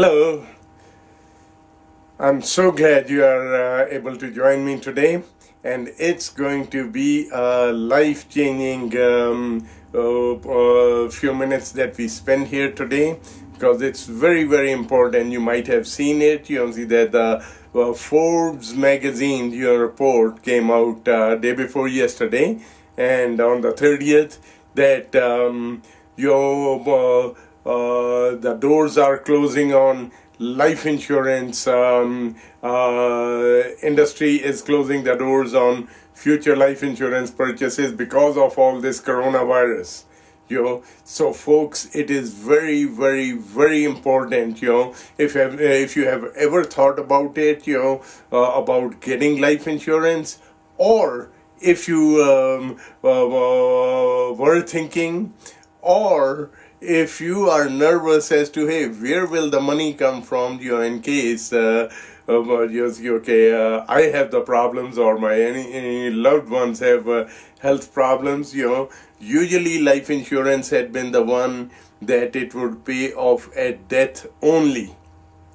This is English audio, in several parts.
Hello, I'm so glad you are able to join me today, and it's going to be a life-changing few minutes that we spend here today, because it's very, very important. You might have seen it. You see that the Forbes magazine, your report came out day before yesterday, and on the 30th, that the doors are closing on life insurance. Industry is closing the doors on future life insurance purchases because of all this coronavirus. So folks, it is very, very, very important. If you have ever thought about it, about getting life insurance, or if you were thinking, or if you are nervous as to, hey, where will the money come from, in case I have the problems, or my any loved ones have health problems. Usually life insurance had been the one that it would pay off at death only.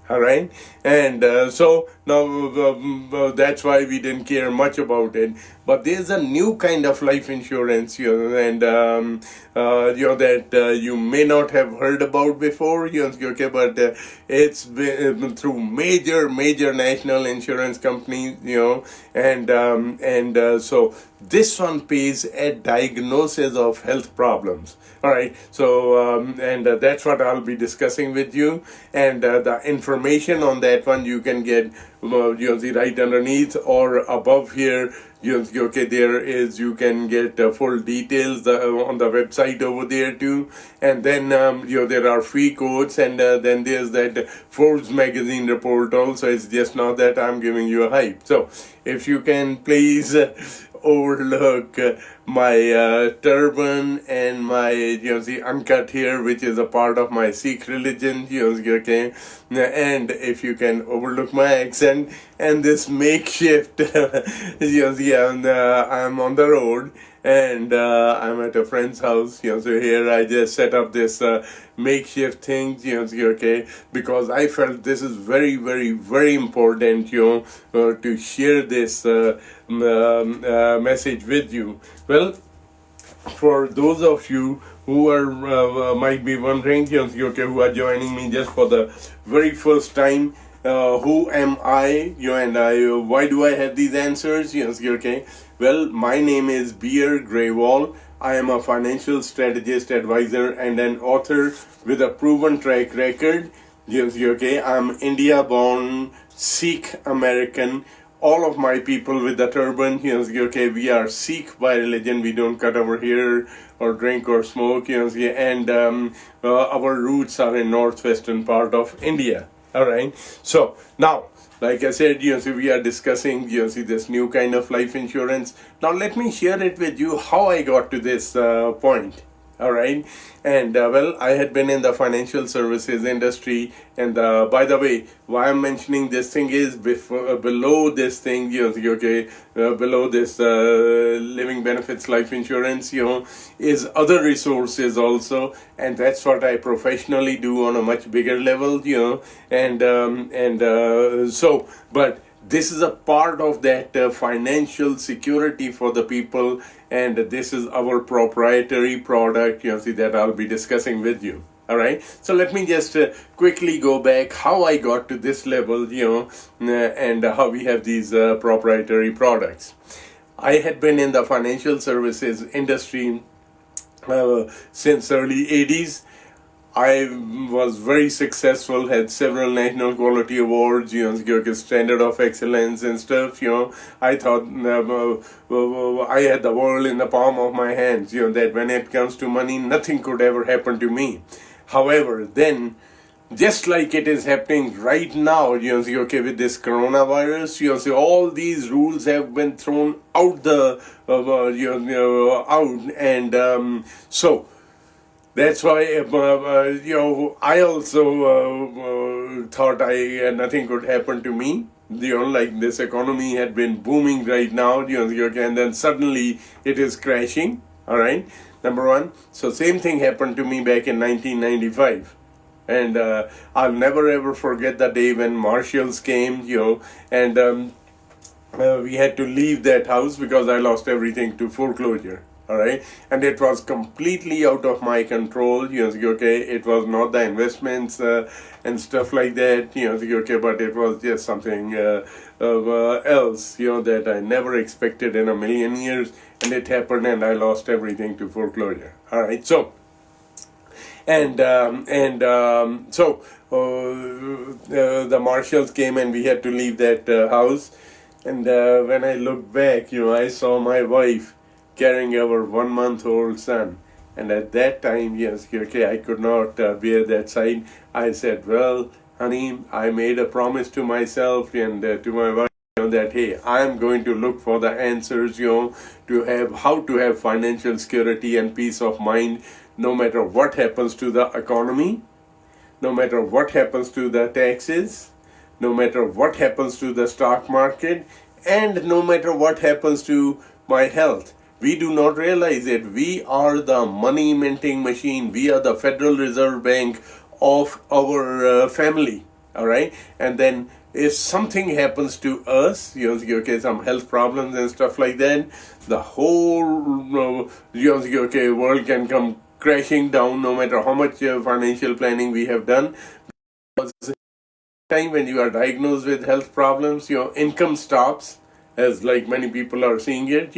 All right, and so now that's why we didn't care much about it. But there's a new kind of life insurance, and that you may not have heard about before, but it's been through major national insurance companies, and so this one pays at diagnosis of health problems. All right, so and that's what I'll be discussing with you, and the information on that one you can get right underneath or above here. There is, you can get full details on the website over there too, and then there are free quotes, and then there's that Forbes magazine report also. It's just not that I'm giving you a hype. So if you can please overlook my turban and my uncut hair, which is a part of my Sikh religion, and if you can overlook my accent and this makeshift I'm on the road, and I'm at a friend's house, so here I just set up this makeshift thing, because I felt this is very, very, very important, to share this message with you. Well, for those of you who are might be wondering, who are joining me just for the very first time, who am I? Why do I have these answers? Well, my name is Bir Grewall. I am a financial strategist, advisor, and an author with a proven track record. I'm India-born, Sikh American. All of my people with the turban, we are Sikh by religion. We don't cut our hair or drink or smoke, and our roots are in northwestern part of India. All right. So now, like I said, we are discussing, this new kind of life insurance. Now let me share it with you how I got to this point. All right, and well, I had been in the financial services industry, and by the way, why I'm mentioning this thing is below this thing, below this living benefits life insurance, is other resources also, and that's what I professionally do on a much bigger level, so, but this is a part of that financial security for the people, and this is our proprietary product, that I'll be discussing with you. All right, so let me just quickly go back how I got to this level, and how we have these proprietary products. I had been in the financial services industry since early 80s. I was very successful, had several national quality awards, standard of excellence and stuff, I thought I had the world in the palm of my hands, that when it comes to money, nothing could ever happen to me. However, then, just like it is happening right now, with this coronavirus, all these rules have been thrown out and so that's why, I also thought nothing could happen to me. Like this economy had been booming right now, and then suddenly it is crashing. All right, number one. So same thing happened to me back in 1995. And I'll never ever forget the day when marshals came, and we had to leave that house because I lost everything to foreclosure. All right, and it was completely out of my control. Okay, it was not the investments and stuff like that. Okay, but it was just something else. That I never expected in a million years, and it happened, and I lost everything to foreclosure. All right, so. The marshals came and we had to leave that house. And when I looked back, I saw my wife carrying our 1-month-old son. And at that time, I could not bear that sight. I said, well, honey, I made a promise to myself and to my wife, that, hey, I'm going to look for the answers, to have how to have financial security and peace of mind, no matter what happens to the economy, no matter what happens to the taxes, no matter what happens to the stock market, and no matter what happens to my health. We do not realize it. We are the money minting machine. We are the Federal Reserve Bank of our family. All right. And then if something happens to us, some health problems and stuff like that, the whole world can come crashing down, no matter how much financial planning we have done. Because time when you are diagnosed with health problems, income stops, as like many people are seeing it,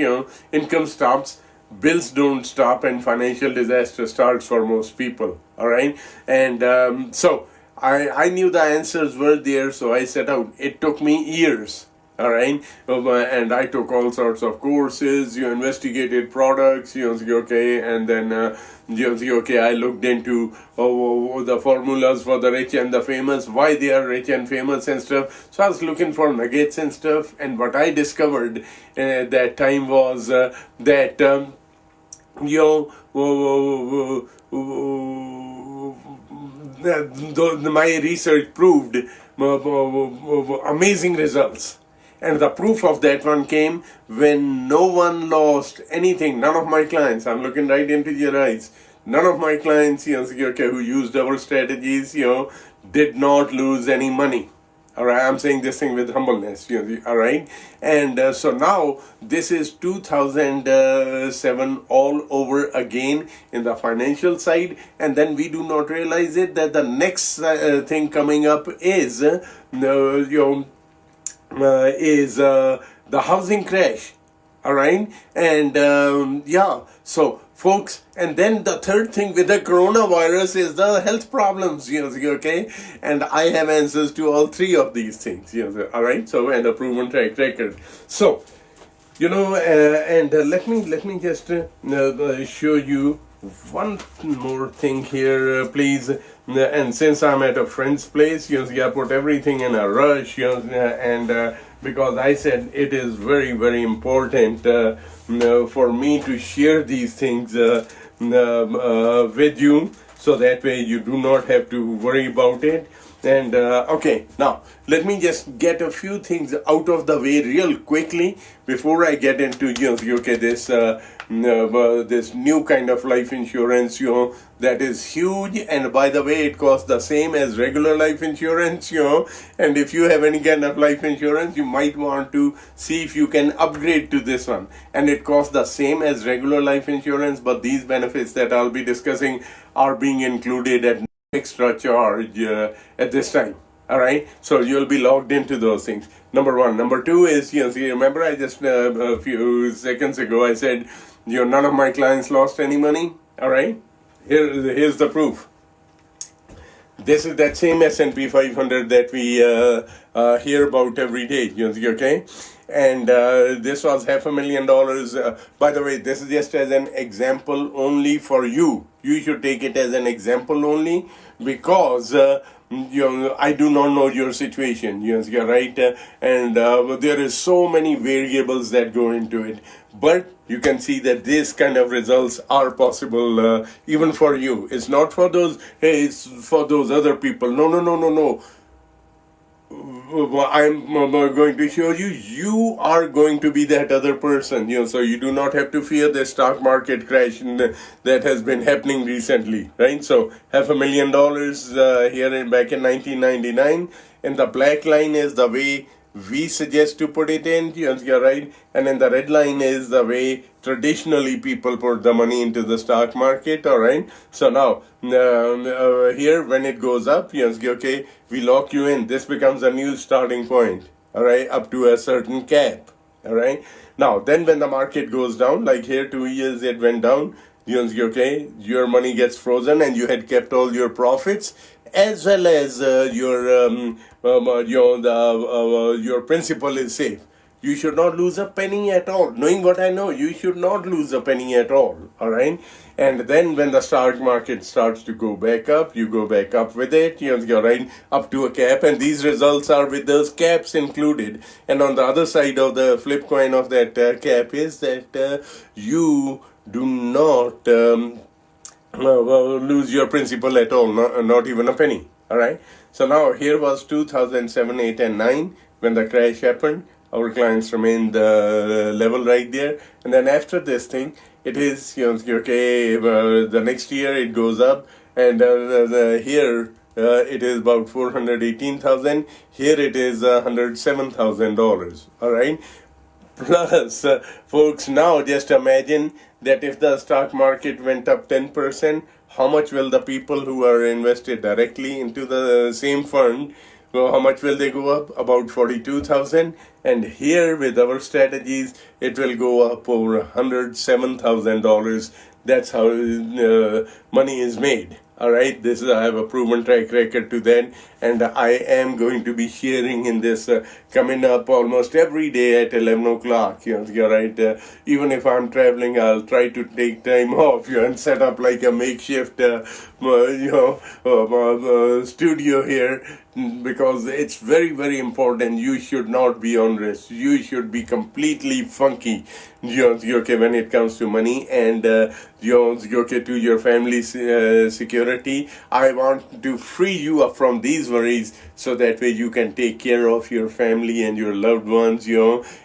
income stops, bills don't stop, and financial disaster starts for most people. All right. And so I knew the answers were there, so I set out. It took me years. All right, and I took all sorts of courses, investigated products, and then, I looked into the formulas for the rich and the famous, why they are rich and famous and stuff. So I was looking for nuggets and stuff, and what I discovered at that time was that, my research proved amazing results. And the proof of that one came when no one lost anything. None of my clients, I'm looking right into your eyes, none of my clients, who used our strategies, did not lose any money. All right, I'm saying this thing with humbleness, all right? And so now this is 2007 all over again in the financial side. And then we do not realize it that the next thing coming up is, the housing crash. All right. And so folks, and then the third thing with the coronavirus is the health problems, okay? And I have answers to all three of these things, all right? So, and a proven track record. So, and let me just show you one more thing here, please. And since I'm at a friend's place, I put everything in a rush, and because I said it is very, very important for me to share these things with you, so that way you do not have to worry about it. And okay, now let me just get a few things out of the way real quickly before I get into this this new kind of life insurance that is huge. And by the way, it costs the same as regular life insurance, and if you have any kind of life insurance, you might want to see if you can upgrade to this one. And it costs the same as regular life insurance, but these benefits that I'll be discussing are being included at extra charge at this time. All right, so you'll be logged into those things. Number one. Number two is, remember I just a few seconds ago I said, none of my clients lost any money. All right, here's the proof. This is that same S&P 500 that we hear about every day. Okay, and this was $500,000. By the way, this is just as an example only for you. You should take it as an example only, because I do not know your situation, right? And there is so many variables that go into it. But you can see that this kind of results are possible even for you. It's not for those, hey, it's for those other people. No. I'm going to show you, you are going to be that other person, so you do not have to fear the stock market crash that has been happening recently, right? So $500,000 back in 1999, and the black line is the way we suggest to put it in, you're right, and then the red line is the way traditionally people put the money into the stock market, all right? So now, here when it goes up, okay, we lock you in. This becomes a new starting point, all right, up to a certain cap, all right? Now, then when the market goes down, like here 2 years it went down, okay, your money gets frozen and you had kept all your profits, as well as your principal is safe. You should not lose a penny at all. Knowing what I know, you should not lose a penny at all. All right. And then when the stock market starts to go back up, you go back up with it. You're right, up to a cap. And these results are with those caps included. And on the other side of the flip coin of that cap is that you do not lose your principal at all, not even a penny. All right. So now here was 2007, 8, and 9 when the crash happened. Our clients remained level right there, and then after this thing, it is okay. The next year it goes up, and here it is about 418,000. Here it is $107,000. All right. Plus, folks, now just imagine that if the stock market went up 10%, how much will the people who are invested directly into the same fund, well, how much will they go up? About 42,000. And here with our strategies, it will go up over $107,000. That's how money is made. All right, I have a proven track record to that, and I am going to be sharing in this coming up almost every day at 11 o'clock. You're right. Even if I'm traveling, I'll try to take time off and set up like a makeshift studio here, because it's very, very important. You should not be on risk. You should be completely funky, okay, when it comes to money and okay, to your family's security. I want to free you up from these worries, so that way you can take care of your family and your loved ones,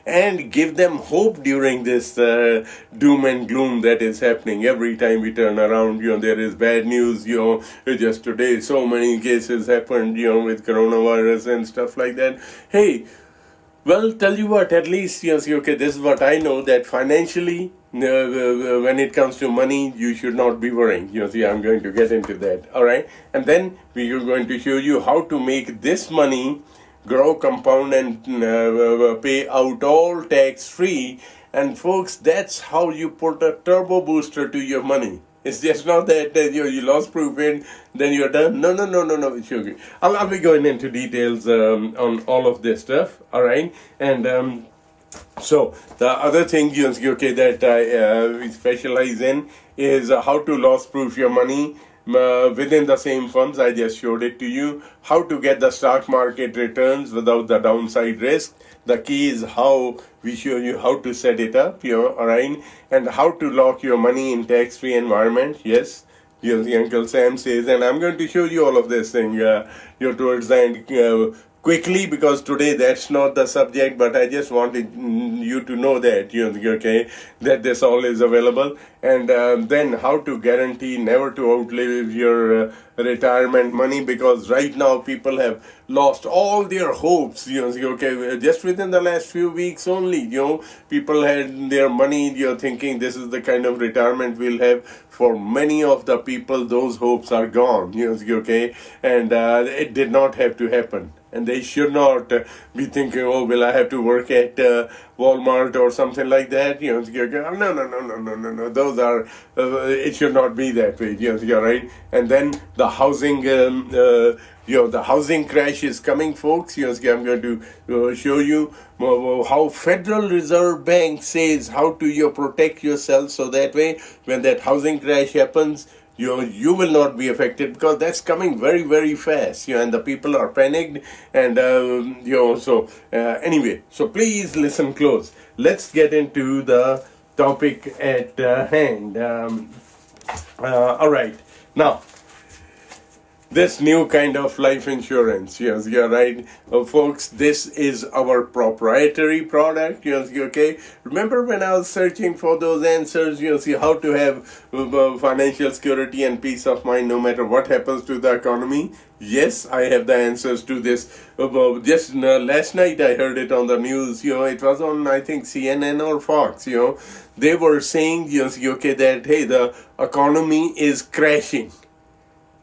and give them hope during this doom and gloom that is happening. Every time we turn around, there is bad news. Just today so many cases happened, with coronavirus and stuff like that. Hey, well, tell you what, at least, okay, this is what I know, that financially, when it comes to money, you should not be worrying. I'm going to get into that, all right? And then we are going to show you how to make this money grow, compound, and pay out all tax-free. And folks, that's how you put a turbo booster to your money. It's just not that you lost proof in, then you're done. No. It's okay. I'll be going into details on all of this stuff, all right? And so the other thing, okay, that we specialize in is how to loss-proof your money within the same funds. I just showed it to you. How to get the stock market returns without the downside risk. The key is how we show you how to set it up, all right, and how to lock your money in tax-free environment. Yes, the Uncle Sam says, and I'm going to show you all of this thing towards the end quickly, because today that's not the subject, but I just wanted you to know that, okay, that this all is available. And then how to guarantee never to outlive your retirement money, because right now people have lost all their hopes, okay, just within the last few weeks only, people had their money, thinking this is the kind of retirement we'll have. For many of the people, those hopes are gone, okay, and it did not have to happen. And they should not be thinking, oh, will I have to work at Walmart or something like that? No. Those are, it should not be that way. You're right. And then the housing, the housing crash is coming, folks. I'm going to show you how Federal Reserve Bank says how to protect yourself, so that way when that housing crash happens, you will not be affected, because that's coming very, very fast, and the people are panicked, and anyway, so please listen close. Let's get into the topic at hand. All right, now this new kind of life insurance. Yes, you're right, folks. This is our proprietary product. Yes, okay. Remember when I was searching for those answers? You see how to have financial security and peace of mind no matter what happens to the economy. Yes, I have the answers to this. Just last night I heard it on the news. It was on, I think, CNN or Fox. They were saying, okay, that hey, the economy is crashing.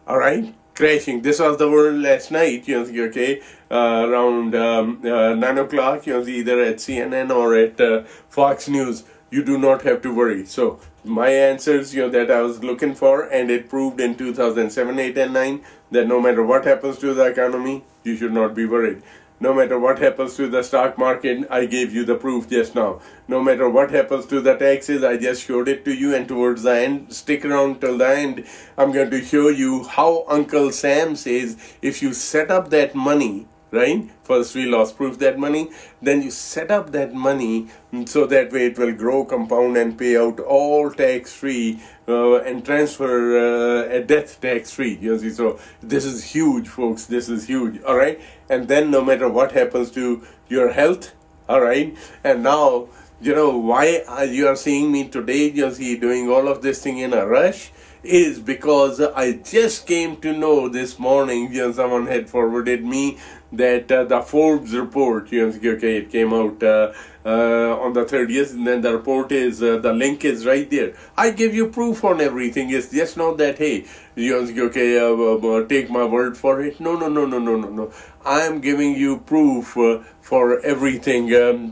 All right, crashing. This was the word last night. Okay, around 9 o'clock. Either at CNN or at Fox News. You do not have to worry. So my answers, that I was looking for, and it proved in 2007, 8, and 9 that no matter what happens to the economy, you should not be worried. No matter what happens to the stock market, I gave you the proof just now. No matter what happens to the taxes, I just showed it to you, and towards the end, stick around till the end, I'm going to show you how Uncle Sam says if you set up that money, right? First we loss proof that money, then you set up that money so that way it will grow, compound, and pay out all tax-free and transfer a death tax-free. So this is huge, folks. This is huge. All right. And then no matter what happens to your health, all right. And now, why you are seeing me today, doing all of this thing in a rush, is because I just came to know this morning, someone had forwarded me that the Forbes report, okay, it came out on the 30th, and then the report is, the link is right there. I give you proof on everything. It's just not that, hey, okay, take my word for it. No. I am giving you proof for everything, that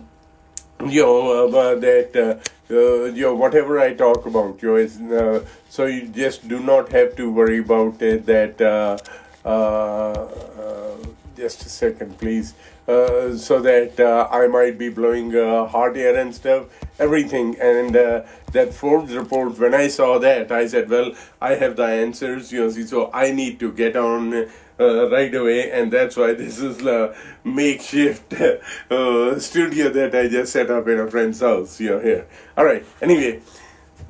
whatever I talk about, is so you just do not have to worry about it. That just a second, please. So that I might be blowing hot air and stuff, everything. And that Forbes report, when I saw that, I said, well, I have the answers, so I need to get on right away. And that's why this is the makeshift studio that I just set up in a friend's house, here. All right, anyway.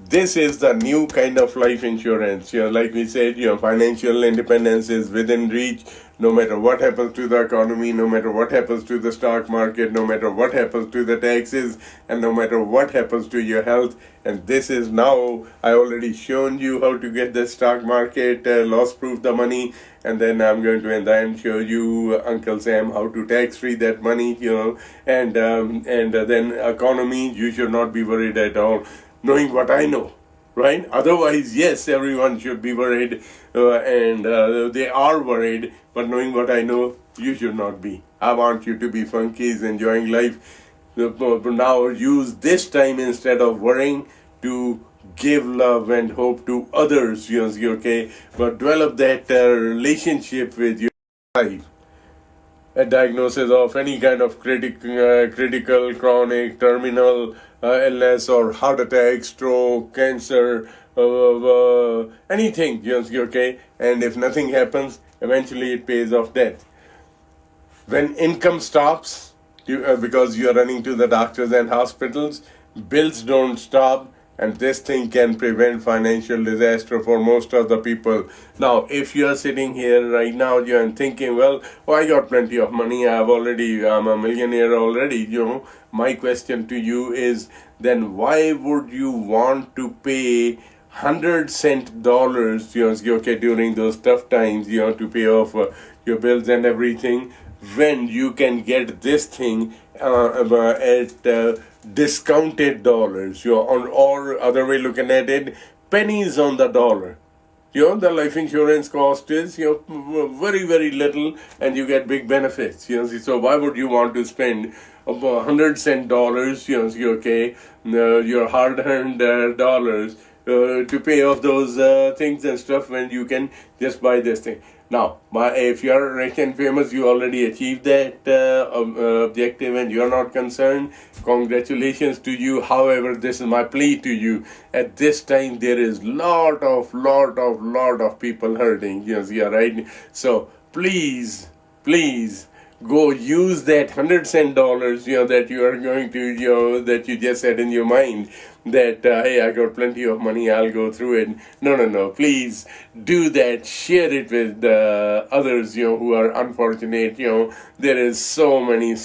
This is the new kind of life insurance. Like we said, financial independence is within reach. No matter what happens to the economy, no matter what happens to the stock market, no matter what happens to the taxes, and no matter what happens to your health. And this is now, I already shown you how to get the stock market, loss proof the money, and then I'm going to then show you, Uncle Sam, how to tax free that money, and then economy, you should not be worried at all. Knowing what I know, right? Otherwise, yes, everyone should be worried, and they are worried, but knowing what I know, you should not be. I want you to be funkies, enjoying life. Now use this time, instead of worrying, to give love and hope to others, okay? But develop that relationship with your life. A diagnosis of any kind of critical, chronic, terminal illness, or heart attack, stroke, cancer, anything, okay? And if nothing happens, eventually it pays off death. When income stops, because you are running to the doctors and hospitals, bills don't stop. And this thing can prevent financial disaster for most of the people. Now, if you are sitting here right now, and thinking, well, I got plenty of money, I'm a millionaire already, my question to you is, then why would you want to pay 100-cent dollars, okay, during those tough times, to pay off your bills and everything, when you can get this thing at discounted dollars, or other way looking at it, pennies on the dollar. The life insurance cost is very, very little, and you get big benefits. So why would you want to spend 100-cent dollars, okay, your hard-earned dollars to pay off those things and stuff, when you can just buy this thing? Now, if you are rich and famous, you already achieved that objective, and you are not concerned. Congratulations to you. However, this is my plea to you. At this time, there is lot of people hurting. Right? So please, go use that 100-cent dollars, that you are going to, that you just had in your mind. that, hey, I got plenty of money, I'll go through it. No. Please do that. Share it with others, who are unfortunate. There is so many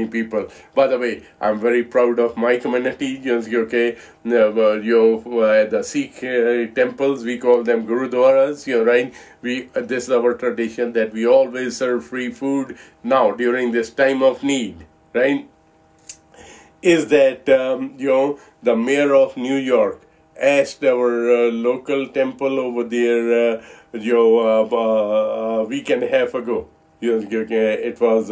people. By the way, I'm very proud of my community. Okay, the Sikh temples, we call them Gurudwaras. Right? This is our tradition that we always serve free food now during this time of need. Right? Is that the mayor of New York asked our local temple over there a week and a half ago. It was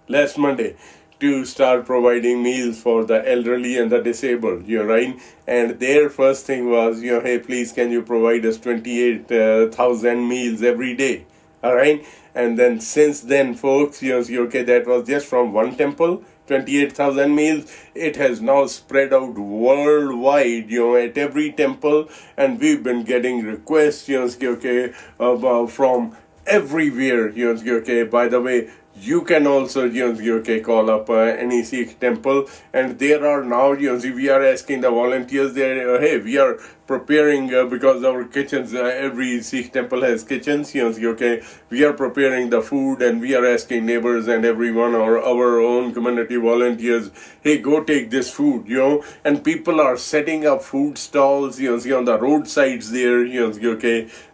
last Monday, to start providing meals for the elderly and the disabled. Right? And their first thing was, hey, please, can you provide us 28,000 meals every day? All right. And then since then, folks, that was just from one temple, 28,000 meals. It has now spread out worldwide, at every temple, and we've been getting requests, from everywhere. By the way, you can also call up any Sikh temple, and there are now we are asking the volunteers there, hey, we are preparing because our kitchens, every Sikh temple has kitchens. We are preparing the food, and we are asking neighbors and everyone, or our own community volunteers, hey, go take this food. And people are setting up food stalls on the roadsides there.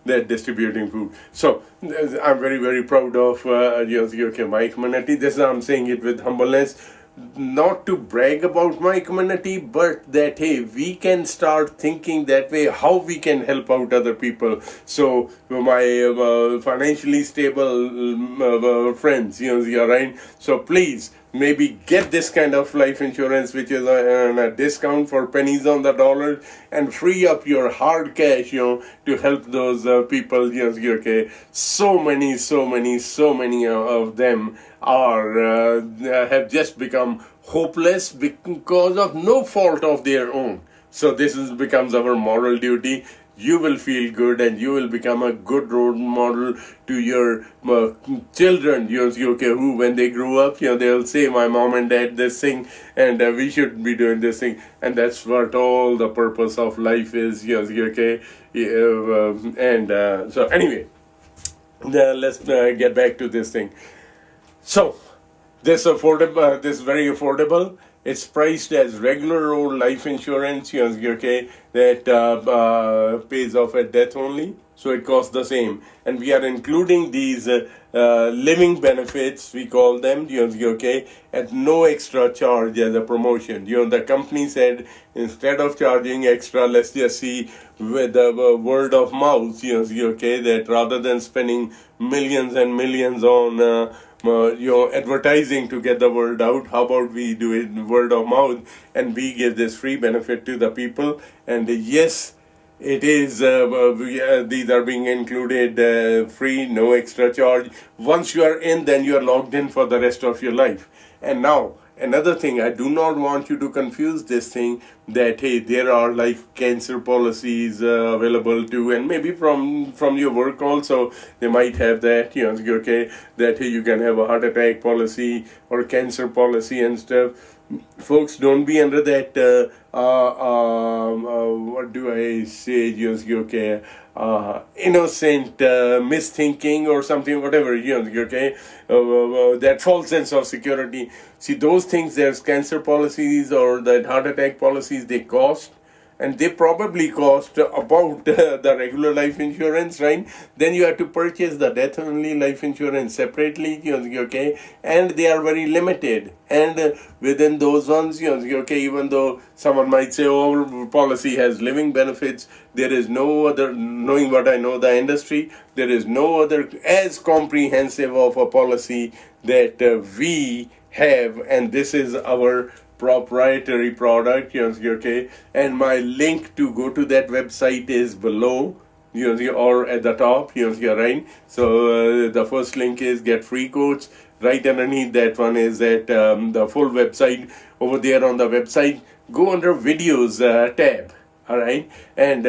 They're distributing food. So I'm very proud of my community. This I'm saying it with humbleness, not to brag about my community, but that, hey, we can start thinking that way, how we can help out other people. So my financially stable friends, right? So please, maybe get this kind of life insurance, which is a discount for pennies on the dollar, and free up your hard cash, to help those people. So many of them are have just become hopeless because of no fault of their own. So this becomes our moral duty. You will feel good, and you will become a good role model to your children, who when they grow up, they'll say, my mom and dad this thing, and we should be doing this thing. And that's what all the purpose of life is, so anyway, let's get back to this thing. So, this very affordable. It's priced as regular old life insurance, that pays off at death only. So it costs the same. And we are including these living benefits, we call them, at no extra charge as a promotion. The company said, instead of charging extra, let's just see with the word of mouth, that rather than spending millions and millions on advertising to get the word out, how about we do it word of mouth, and we give this free benefit to the people. And yes, it is these are being included free, no extra charge. Once you are in, then you are logged in for the rest of your life. And now another thing, I do not want you to confuse this thing that, hey, there are like cancer policies available too, and maybe from your work also they might have that, that, hey, you can have a heart attack policy or cancer policy and stuff. Folks, don't be under that what do I say, innocent misthinking or something, whatever, that false sense of security. See, those things, there's cancer policies or that heart attack policies, they cost, and they probably cost about the regular life insurance, right? Then you have to purchase the death only life insurance separately, and they are very limited. And within those ones, even though someone might say, oh, our policy has living benefits, there is no other, knowing what I know the industry, there is no other as comprehensive of a policy that we have, and this is our proprietary product, and my link to go to that website is below, or at the top, right? So the first link is get free quotes. Right underneath that one is that the full website. Over there on the website, go under videos tab, all right, and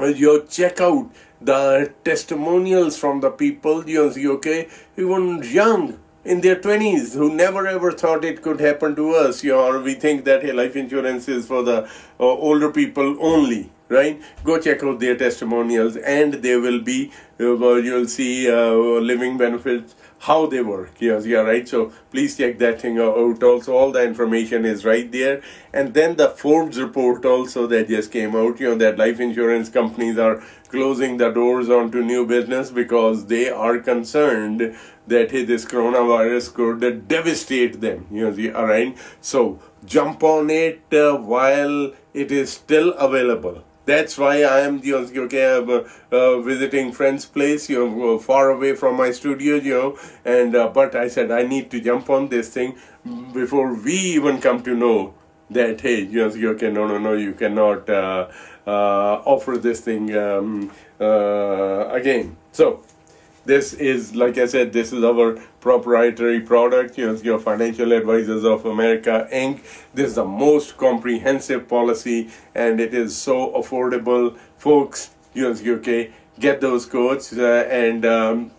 you check out the testimonials from the people, even young in their 20s who never ever thought it could happen to us, or we think that, hey, life insurance is for the older people only, right? Go check out their testimonials, and they will be, you'll see living benefits, how they work. Yes, yeah, right. So please check that thing out. Also, all the information is right there. And then the Forbes report also that just came out, that life insurance companies are closing the doors onto new business because they are concerned that, hey, this coronavirus could devastate them. All right. So jump on it while it is still available. That's why I am visiting friend's place, far away from my studio, and but I said I need to jump on this thing before we even come to know that, hey, no, you cannot offer this thing again. So this is, like I said, this is our proprietary product, your Financial Advisors of America, Inc. This is the most comprehensive policy, and it is so affordable. Folks, get those quotes. And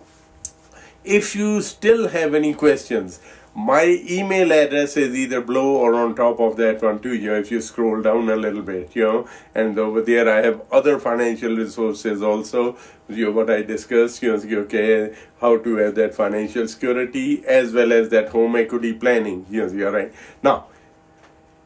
if you still have any questions, my email address is either below or on top of that one too, if you scroll down a little bit, and over there I have other financial resources also, what I discussed, how to have that financial security as well as that home equity planning, right. Now,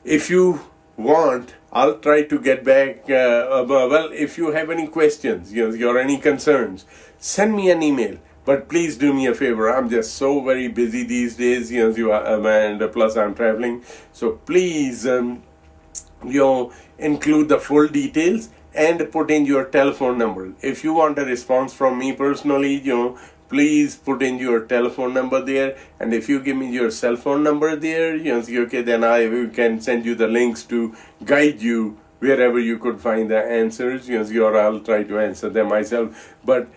if you want, I'll try to get back, well, if you have any questions, or any concerns, send me an email. But please do me a favor. I'm just so very busy these days, and plus I'm traveling. So please, include the full details and put in your telephone number. If you want a response from me personally, please put in your telephone number there. And if you give me your cell phone number there, then I can send you the links to guide you wherever you could find the answers, or I'll try to answer them myself. But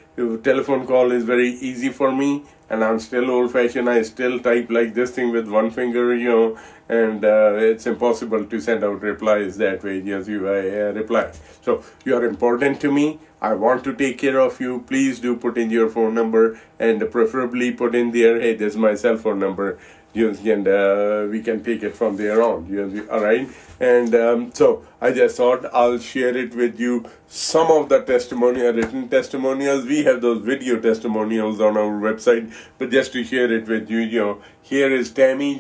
telephone call is very easy for me, and I'm still old-fashioned. I still type like this thing with one finger, and it's impossible to send out replies that way. I reply. So you are important to me. I want to take care of you. Please do put in your phone number, and preferably put in there, hey, this is my cell phone number. And we can take it from there on. All right. And so I just thought I'll share it with you. Some of the written testimonials, we have those video testimonials on our website, but just to share it with you, here is Tammy.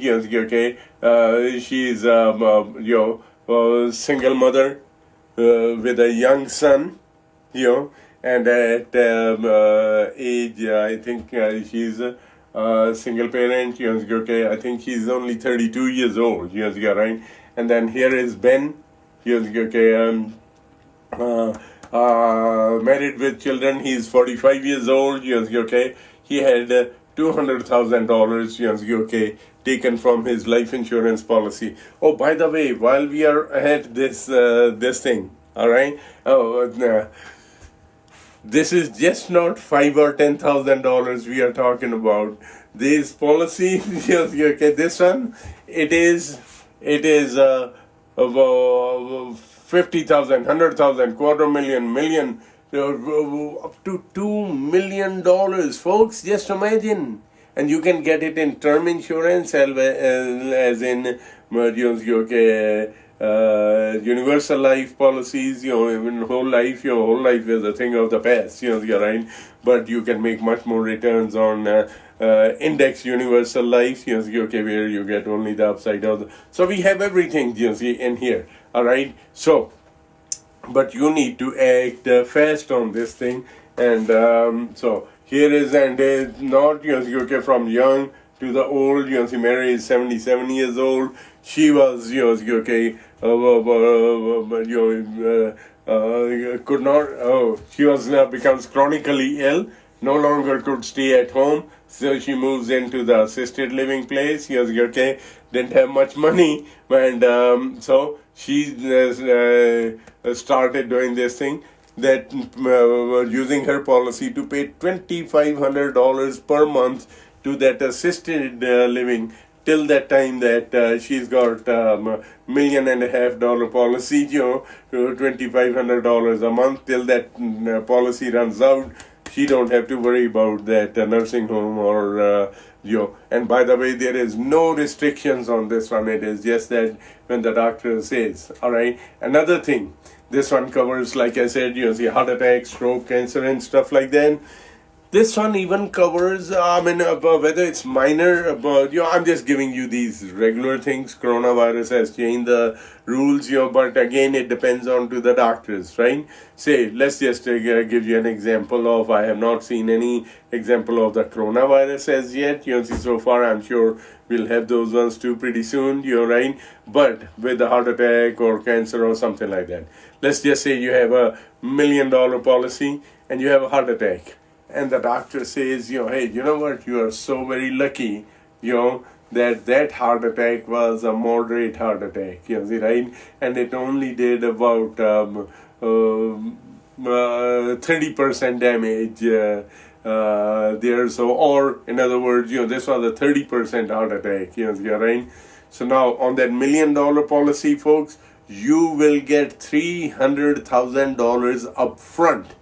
She's single mother with a young son, and at age, I think she's single parent, I think he's only 32 years old, right? And then here is Ben, married with children, he's 45 years old, he had $200,000, taken from his life insurance policy. Oh, by the way, while we are at this thing, all right, this is just not $5,000 or $10,000 we are talking about. This policy, this one, it is $50,000, $100,000, $250,000, up to $2 million, folks. Just imagine. And you can get it in term insurance as in universal life policies, even whole life. Whole life is a thing of the past, right? But you can make much more returns on index universal life, where you get only the upside of the. So we have everything, in here, all right? So, but you need to act fast on this thing, and so here is, and not, from young to the old, Mary is 77 years old. She was, could not, she was becomes chronically ill, no longer could stay at home, so she moves into the assisted living place. Didn't have much money, and so she started doing this thing, that using her policy to pay $2,500 per month to that assisted living, till that time that she's got $1.5 million policy, $2,500 a month, till that policy runs out. she don't have to worry about that nursing home or and by the way, there is no restrictions on this one. It is just that when the doctor says. All right. Another thing, this one covers, like I said, the heart attack, stroke, cancer, and stuff like that. This one even covers, whether it's minor, but I'm just giving you these regular things. Coronavirus has changed the rules, but again, it depends on to the doctors, right? Say, let's just give you an example of, I have not seen any example of the coronavirus as yet. So far, I'm sure we'll have those ones too pretty soon, right? But with the heart attack or cancer or something like that. Let's just say you have $1 million policy and you have a heart attack. And the doctor says, hey, you know what? You are so very lucky, that heart attack was a moderate heart attack, right? And it only did about 30% damage there. So, or in other words, this was a 30% heart attack, right? So now on that $1 million policy, folks, you will get $300,000 up front.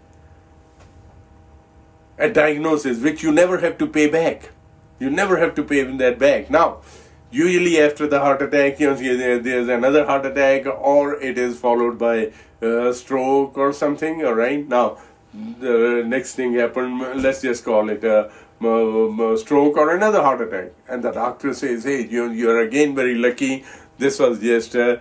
A diagnosis which you never have to pay back. You never have to pay that back. Now, usually after the heart attack, there's another heart attack, or it is followed by stroke or something. All right. Now, the next thing happened. Let's just call it a stroke or another heart attack, and the doctor says, "Hey, you're again very lucky. This was just again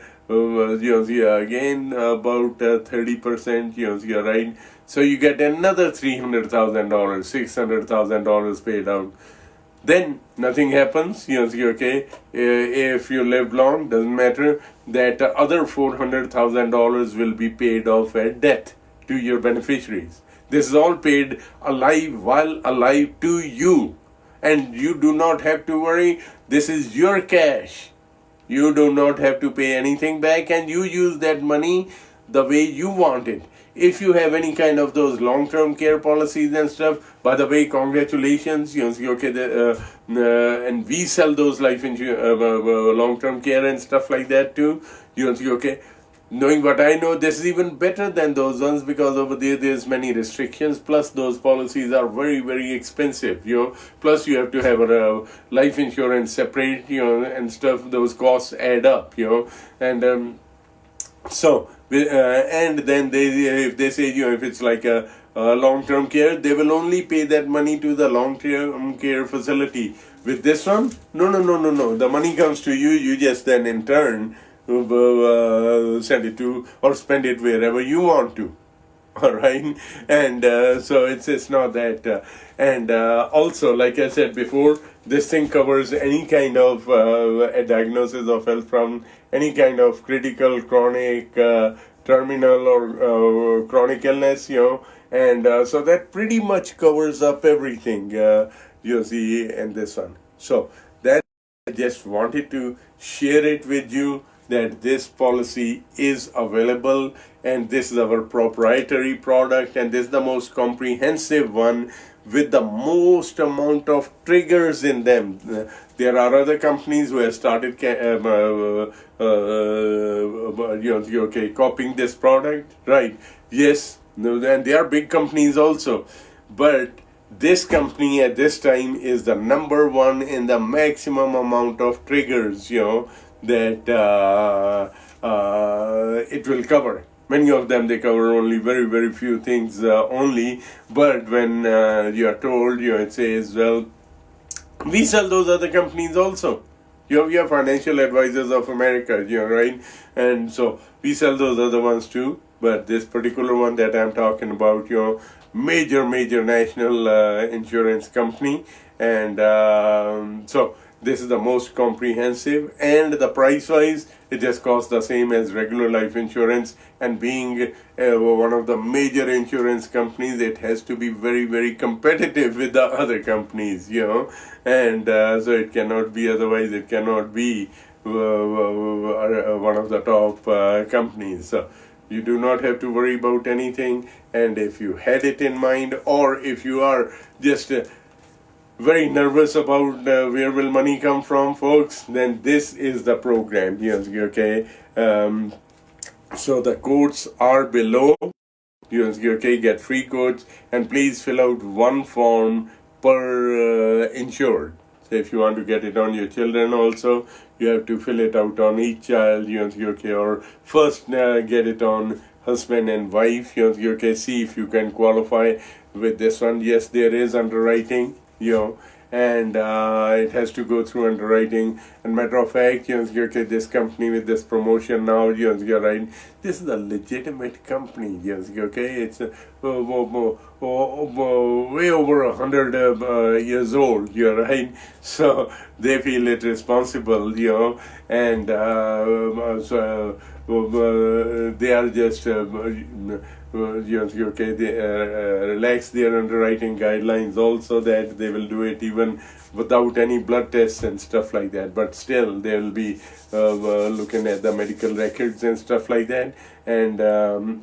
about 30%. You're right." So you get another $300,000, $600,000 paid out. Then nothing happens. Okay. If you live long, doesn't matter. That other $400,000 will be paid off at death to your beneficiaries. This is all paid alive, while alive to you, and you do not have to worry. This is your cash. You do not have to pay anything back, and you use that money the way you want it. If you have any kind of those long-term care policies and stuff, by the way, congratulations. Okay, and we sell those life insurance, long-term care and stuff like that too. Okay. Knowing what I know, this is even better than those ones, because over there's many restrictions. Plus, those policies are very, very expensive. Plus you have to have a life insurance separate, and stuff. Those costs add up. And and then if they say, if it's like a long-term care, they will only pay that money to the long-term care facility. With this one, no. The money comes to you. You just then in turn send it to or spend it wherever you want to. All right, and so it's not that. And also, like I said before, this thing covers any kind of a diagnosis of health from any kind of critical, chronic, terminal, or chronic illness, and so that pretty much covers up everything, you see, in this one. So that I just wanted to share it with you, that this policy is available, and this is our proprietary product, and this is the most comprehensive one with the most amount of triggers in them. There are other companies who have started copying this product, right? Yes, and they are big companies also, but this company at this time is the number one in the maximum amount of triggers, that it will cover. Many of them, they cover only very, very few things only. But when you are told, it says, well, we sell those other companies also. We are Financial Advisors of America, right? And so we sell those other ones too. But this particular one that I'm talking about, major national insurance company. And so this is the most comprehensive, and the price wise, it just costs the same as regular life insurance. And being one of the major insurance companies, it has to be very, very competitive with the other companies, and so it cannot be otherwise. It cannot be one of the top companies. So you do not have to worry about anything. And if you had it in mind, or if you are just very nervous about where will money come from, folks, then this is the program. Okay. So the codes are below. okay, get free quotes, and please fill out one form per insured. So if you want to get it on your children also, you have to fill it out on each child, okay, or first get it on husband and wife, okay, see if you can qualify with this one. Yes, there is underwriting, and it has to go through underwriting. And matter of fact, okay, this company with this promotion now, you're right, this is a legitimate company, okay, it's way over 100 years old, you're right, so they feel it responsible, and so they are just okay, they relax their underwriting guidelines also, that they will do it even without any blood tests and stuff like that, but still they will be looking at the medical records and stuff like that. And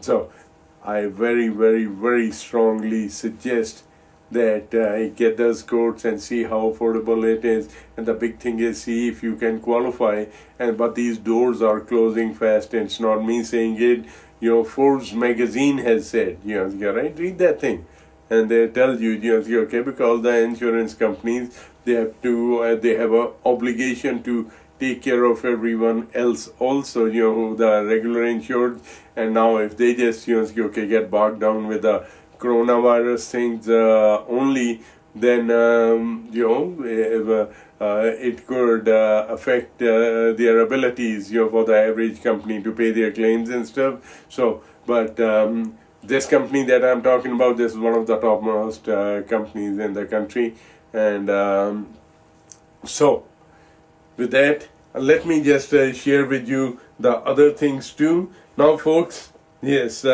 so I very, very, very strongly suggest that get those quotes and see how affordable it is. And the big thing is, see if you can qualify. And but these doors are closing fast, and it's not me saying it. Forbes magazine has said, you're right, read that thing, and they tell you, okay, because the insurance companies, they have to, they have an obligation to take care of everyone else also, the regular insured. And now if they just, okay, get bogged down with the coronavirus things only, then it could affect their abilities, for the average company to pay their claims and stuff. So, but this company that I'm talking about, this is one of the topmost companies in the country. And so, with that, let me just share with you the other things too. Now, folks, yes,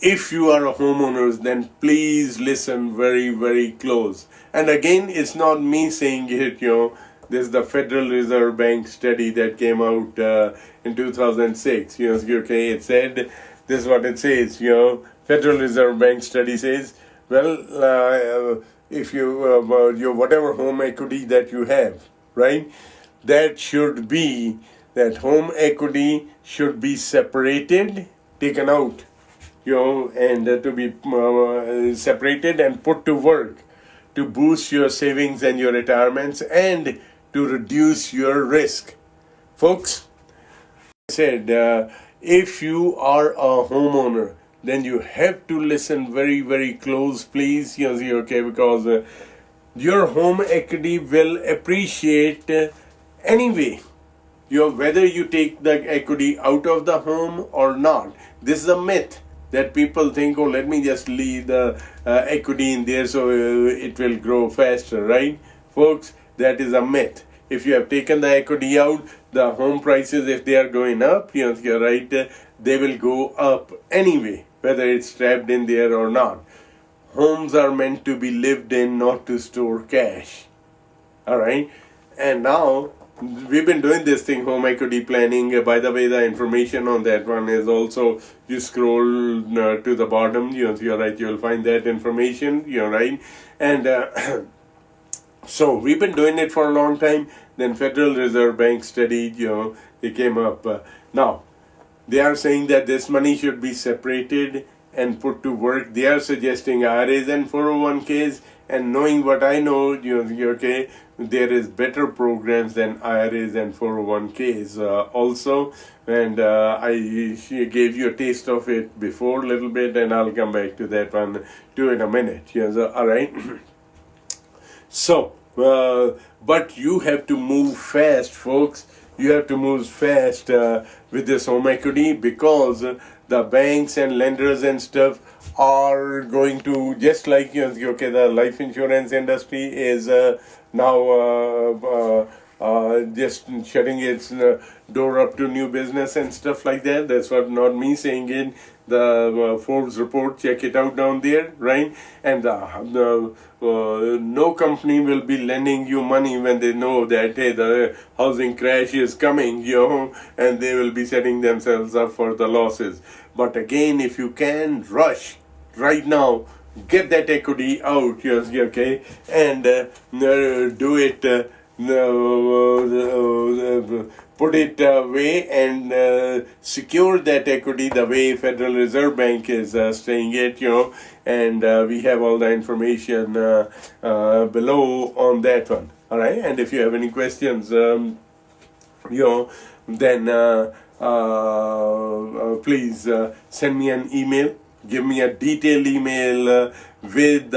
if you are a homeowner, then please listen very, very close. And again, it's not me saying it, this is the Federal Reserve Bank study that came out in 2006. Okay, it said, this is what it says, Federal Reserve Bank study says, well, if you, your whatever home equity that you have, right, that home equity should be separated, taken out, and to be separated and put to work to boost your savings and your retirements and to reduce your risk. Folks, I said, if you are a homeowner, then you have to listen very, very close, please, okay, because your home equity will appreciate anyway. Whether you take the equity out of the home or not. This is a myth that people think, oh, let me just leave the equity in there so it will grow faster, right? Folks, that is a myth. If you have taken the equity out, the home prices, if they are going up, you're right, they will go up anyway, whether it's trapped in there or not. Homes are meant to be lived in, not to store cash. All right? And now, we've been doing this thing, home equity planning. By the way, the information on that one is also, you scroll to the bottom, you're right, you'll find that information, you're right. And so we've been doing it for a long time. Then Federal Reserve Bank studied, they came up. Now, they are saying that this money should be separated and put to work. They are suggesting IRAs and 401ks. And knowing what I know, okay, there is better programs than IRAs and 401ks also. And I gave you a taste of it before a little bit, and I'll come back to that one too in a minute. Yes, all right. So, but you have to move fast, folks. You have to move fast with this home equity, because the banks and lenders and stuff are going to, just like okay, the life insurance industry is now just shutting its door up to new business and stuff like that. That's what, not me saying it. The Forbes report, check it out down there, right? And no company will be lending you money when they know that, hey, the housing crash is coming, and they will be setting themselves up for the losses. But again, if you can rush right now, get that equity out, okay, and do it put it away and secure that equity the way Federal Reserve Bank is saying it, and we have all the information below on that one. All right, and if you have any questions, then please send me an email. Give me a detailed email with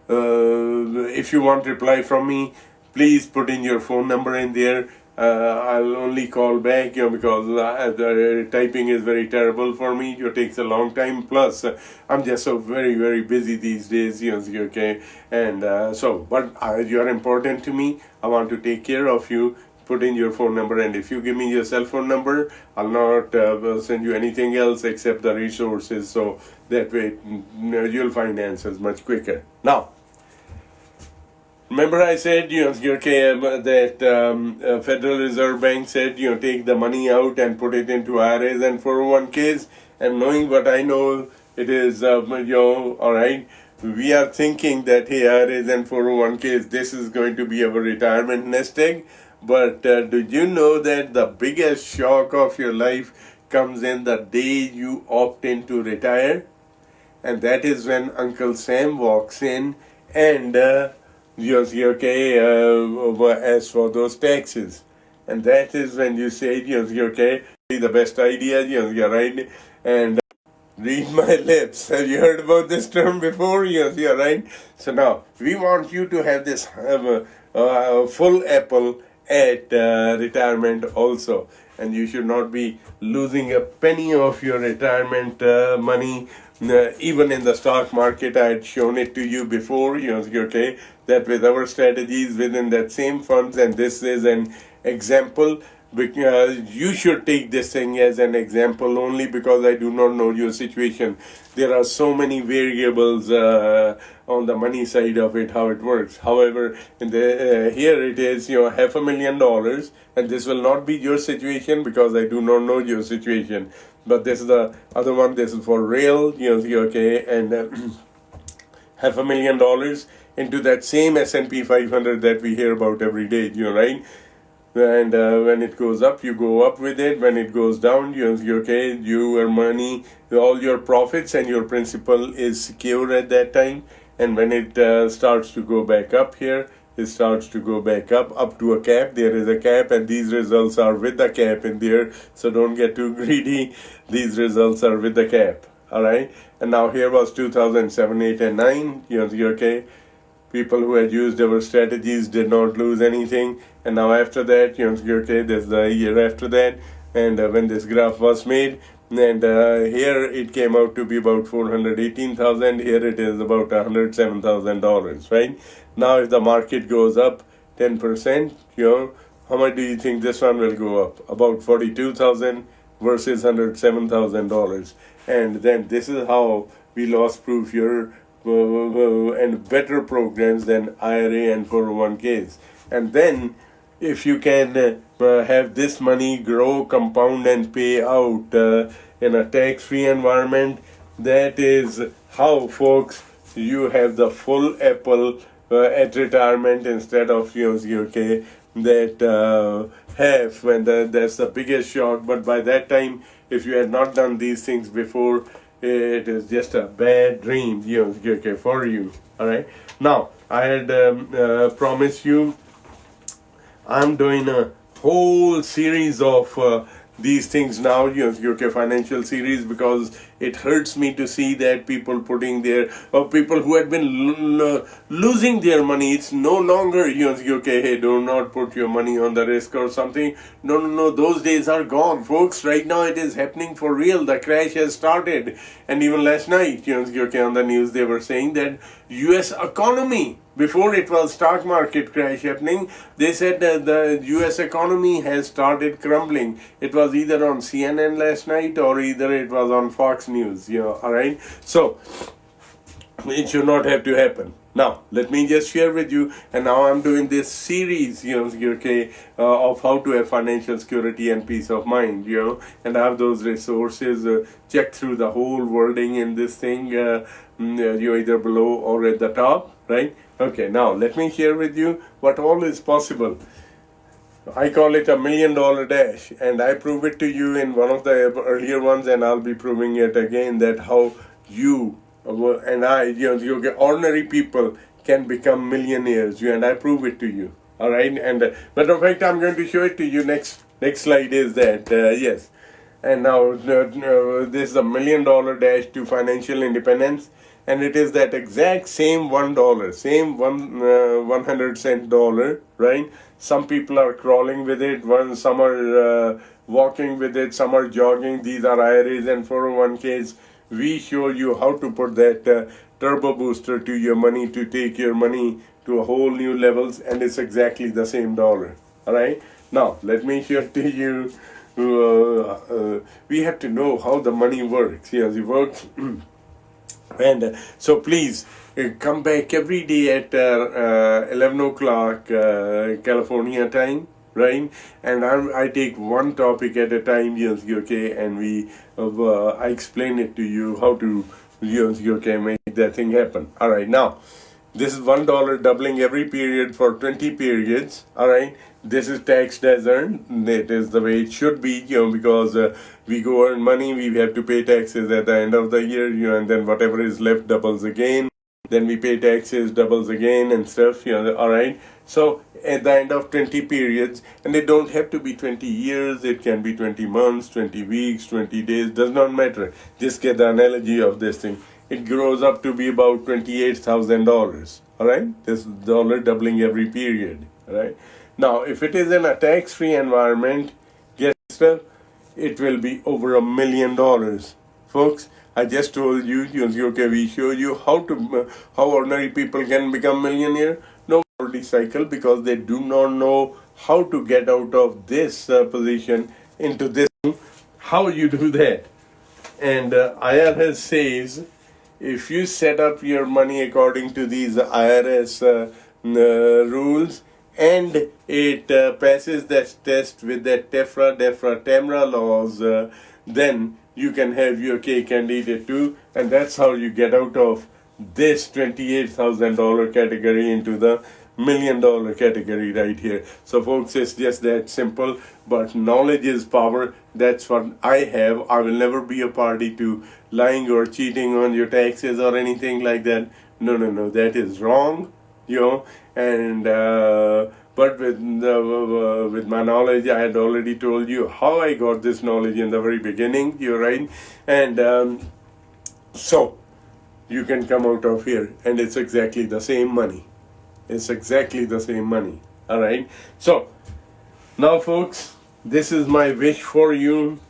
if you want reply from me, please put in your phone number in there. I'll only call back, because the typing is very terrible for me. It takes a long time. Plus, I'm just so very, very busy these days, okay? And but you are important to me. I want to take care of you. Put in your phone number, and if you give me your cell phone number, I'll not send you anything else except the resources, so that way you'll find answers much quicker. Now, remember I said, that Federal Reserve Bank said, take the money out and put it into IRAs and 401ks, and knowing what I know, it is, all right, we are thinking that, hey, IRAs and 401ks, this is going to be our retirement nest egg. But did you know that the biggest shock of your life comes in the day you opt in to retire? And that is when Uncle Sam walks in and as for those taxes. And that is when you say, the best idea, right? And read my lips. Have you heard about this term before? Yes, you're right. So now, we want you to have this full apple at retirement also, and you should not be losing a penny of your retirement money. Even in the stock market, I had shown it to you before, that with our strategies within that same funds, and this is an example. Because you should take this thing as an example only, because I do not know your situation. There are so many variables on the money side of it, how it works. However, in the here it is, $500,000, and this will not be your situation because I do not know your situation. But this is the other one. This is for real, and $500,000 into that same S&P 500 that we hear about every day, right? And when it goes up, you go up with it. When it goes down, your money, all your profits and your principal is secure at that time. And when it starts to go back up here, it starts to go back up to a cap. There is a cap, and these results are with the cap in there. So don't get too greedy. These results are with the cap. All right. And now here was 2007, 8, and 9. People who had used our strategies did not lose anything. And now after that, there's the year after that. And when this graph was made, and here it came out to be about $418,000. Here it is about $107,000, right? Now if the market goes up 10%, how much do you think this one will go up? About $42,000 versus $107,000. And then this is how we loss proof your and better programs than IRA and 401ks. And then if you can have this money grow, compound, and pay out in a tax-free environment, that is how, folks, you have the full apple at retirement instead of that half, when that's the biggest shock. But by that time, if you had not done these things before, it is just a bad dream, for you. All right. Now, I had promised you, I'm doing a whole series of these things now, financial series, because it hurts me to see that people putting their, or people who had been losing their money, it's no longer, hey, do not put your money on the risk or something. No, those days are gone, folks. Right now it is happening for real. The crash has started. And even last night, on the news, they were saying that US economy, before it was stock market crash happening, they said that the US economy has started crumbling. It was either on CNN last night or either it was on Fox News, all right? So, it should not have to happen. Now, let me just share with you, and now I'm doing this series, of how to have financial security and peace of mind, and I have those resources. Check through the whole wording in this thing, either below or at the top, right? Okay, now let me share with you what all is possible. I call it $1 million dash, and I prove it to you in one of the earlier ones, and I'll be proving it again that how you and I, you get ordinary people can become millionaires. And I prove it to you. All right, and matter of fact, I'm going to show it to you. Next slide is that yes, and now this is $1 million dash to financial independence. And it is that exact same $1, same 100-cent dollar, right? Some people are crawling with it, some are walking with it, some are jogging. These are IRAs and 401ks. We show you how to put that turbo booster to your money to take your money to a whole new levels, and it's exactly the same dollar. All right. Now let me show it to you. We have to know how the money works. Yes, it works. And so please come back every day at 11 o'clock California time, right? And I take one topic at a time, yes, okay, and I explain it to you how to, yes, okay, make that thing happen. All right, now this is $1 doubling every period for 20 periods. All right, this is taxed as earned. That is the way it should be, because we go earn money, we have to pay taxes at the end of the year, and then whatever is left doubles again. Then we pay taxes, doubles again and stuff, all right. So at the end of 20 periods, and they don't have to be 20 years, it can be 20 months, 20 weeks, 20 days, does not matter. Just get the analogy of this thing. It grows up to be about $28,000, all right. This dollar doubling every period, all right. Now, if it is in a tax-free environment, guess what? It will be over $1 million, folks. I just told you, okay, we show you how ordinary people can become millionaire. No cycle, because they do not know how to get out of this position into this. How you do that? And IRS says, if you set up your money according to these IRS rules, and it passes that test with that TEFRA laws, then you can have your cake and eat it too. And that's how you get out of this $28,000 category into the $1 million category right here. So folks, it's just that simple. But knowledge is power. That's what I have. I will never be a party to lying or cheating on your taxes or anything like that. No, that is wrong. And but with my knowledge, I had already told you how I got this knowledge in the very beginning. You're right, and so you can come out of here, and it's exactly the same money. It's exactly the same money. All right. So now, folks, this is my wish for you,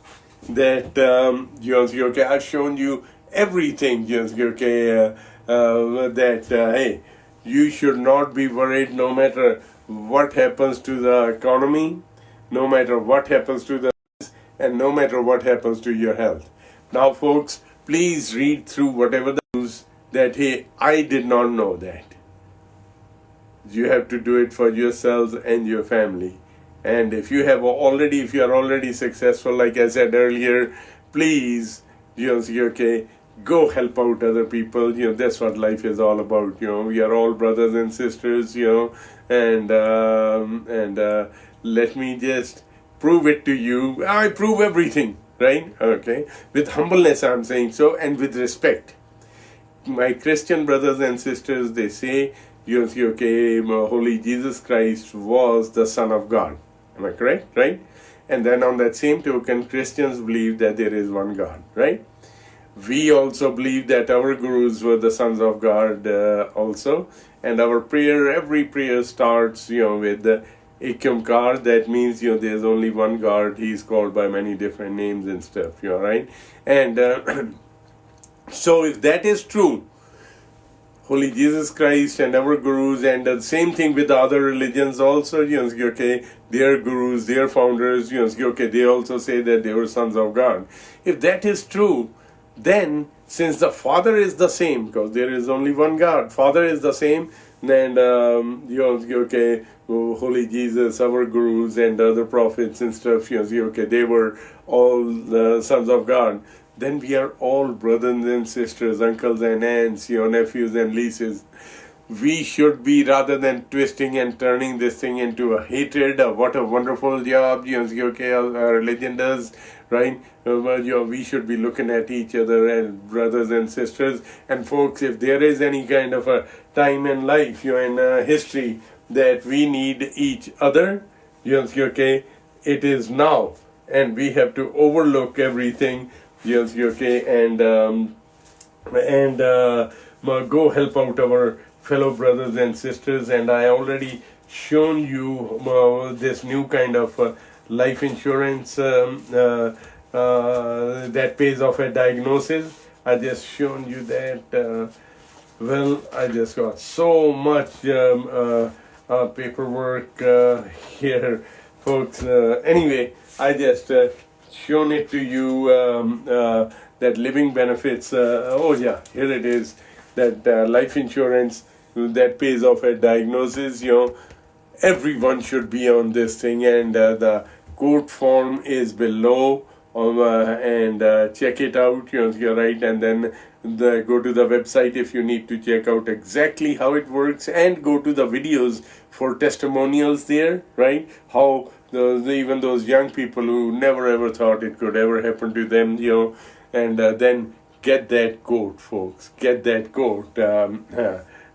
that okay, I've shown you everything. Okay, that hey, you should not be worried, no matter what happens to the economy, no matter what happens to the, and no matter what happens to your health. Now, folks, please read through whatever the news that, hey, I did not know that. You have to do it for yourselves and your family. And if you are already successful, like I said earlier, please, okay, go help out other people. That's what life is all about. We are all brothers and sisters. And let me just prove it to you. I prove everything, right? Okay, with humbleness I'm saying so, and with respect. My Christian brothers and sisters, they say, okay, Holy Jesus Christ was the Son of God. Am I correct? Right? And then on that same token, Christians believe that there is one God, right? We also believe that our gurus were the sons of God also. And our prayer, every prayer starts, with the Ikamkar. That means, there's only one God. He's called by many different names and stuff, right? And so if that is true, Holy Jesus Christ and our gurus, and the same thing with the other religions also, okay, their gurus, their founders, okay, they also say that they were sons of God. If that is true, then since the Father is the same, because there is only one God, Father is the same, and okay, Holy Jesus, our gurus and other prophets and stuff, okay, they were all sons of God. Then we are all brothers and sisters, uncles and aunts, nephews and nieces. we should be, rather than twisting and turning this thing into a hatred. What a wonderful job, okay, religion does, right? We should be looking at each other as brothers and sisters. And folks, if there is any kind of a time in life, in history, that we need each other, okay, it is now. And we have to overlook everything, okay, and go help out our fellow brothers and sisters. And I already shown you this new kind of life insurance that pays off a diagnosis. I just shown you that. I just got so much paperwork here, folks. Anyway, I just shown it to you, that living benefits. Here it is. That life insurance that pays off a diagnosis. Everyone should be on this thing, and the quote form is below. And check it out. You're right, and then go to the website if you need to check out exactly how it works, and go to the videos for testimonials there, right? How even those young people who never ever thought it could ever happen to them, and then get that quote, folks. Get that quote.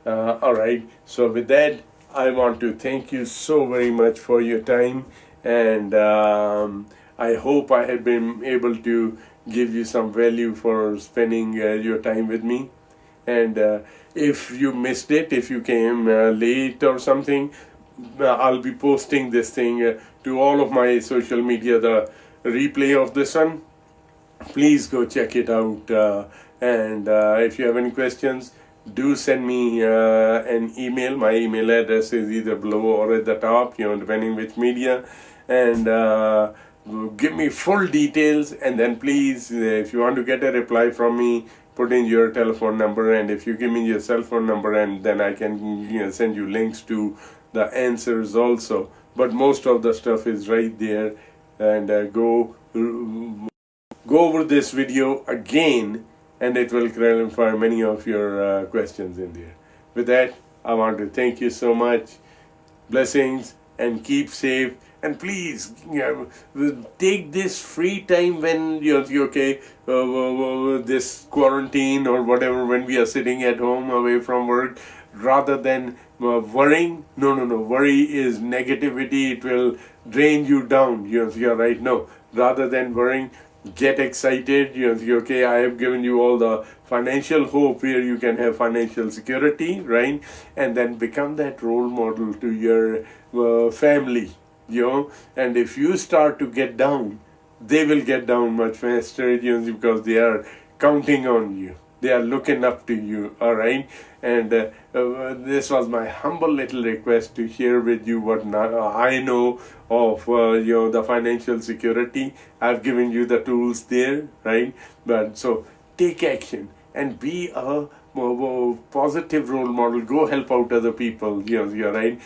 All right. So with that, I want to thank you so very much for your time, and I hope I have been able to give you some value for spending your time with me. And if you missed it, if you came late or something, I'll be posting this thing to all of my social media, the replay of this one. Please go check it out. And if you have any questions, do send me an email. My email address is either below or at the top, depending which media. And give me full details, and then please, if you want to get a reply from me, put in your telephone number, and if you give me your cell phone number, and then I can send you links to the answers also. But most of the stuff is right there, and go over this video again, and it will clarify many of your questions in there. With that, I want to thank you so much. Blessings, and keep safe. And please, take this free time when you're okay, this quarantine or whatever, when we are sitting at home away from work, rather than worrying. No. Worry is negativity. It will drain you down. You're right. No. Rather than worrying, get excited. Okay, I have given you all the financial hope where you can have financial security, right? And then become that role model to your family. And if you start to get down, they will get down much faster, because they are counting on you. They are looking up to you, all right? And this was my humble little request to share with you what I know of, the financial security. I've given you the tools there, right? But so take action and be a positive role model. Go help out other people, you're right?